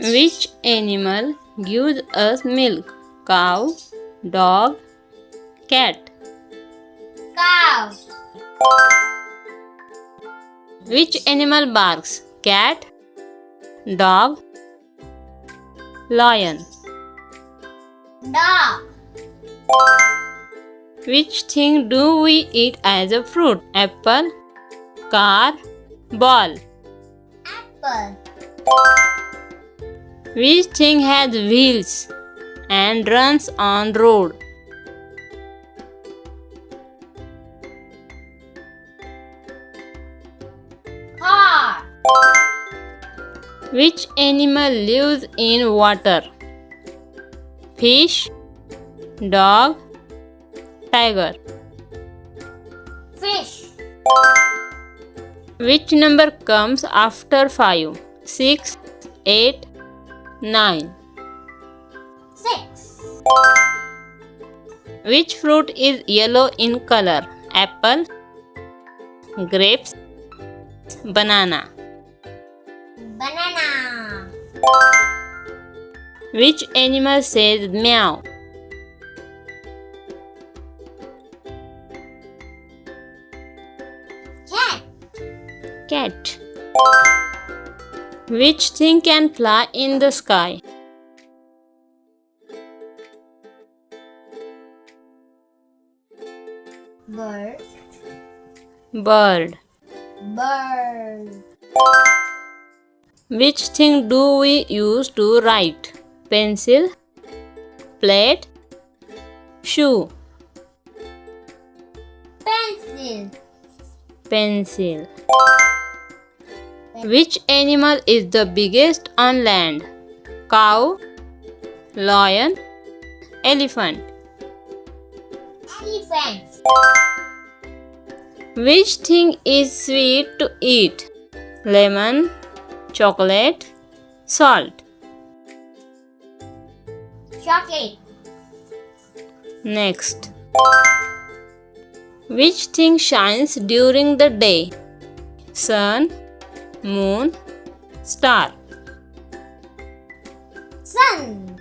Which animal gives us milk? Cow, dog, cat. Cow. Which animal barks? Cat, dog, lion. Dog. Which thing do we eat as a fruit? Apple, car, ball. Apple. Which thing has wheels and runs on road? Car. Which animal lives in water? Fish, dog, tiger. Fish. Which number comes after 5? 6, 8, 9. 6. Which fruit is yellow in color? Apple, grapes, banana. Banana. Which animal says meow? Cat. Cat. Which thing can fly in the sky? Bird. Bird. Bird. Which thing do we use to write? Pencil, plate, shoe. Pencil. Pencil. Which animal is the biggest on land? Cow, lion, elephant. Elephant. Which thing is sweet to eat? Lemon, chocolate, salt. Chocolate. Next. Which thing shines during the day? Sun, moon, star. Sun.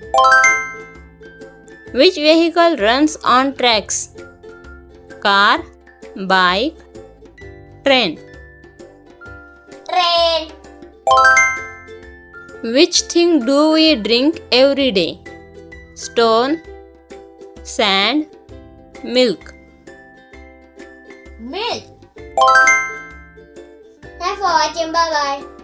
Which vehicle runs on tracks? Car, bike, train. Train. Which thing do we drink every day? Stone, sand, milk. Milk. Thanks for watching. Bye bye.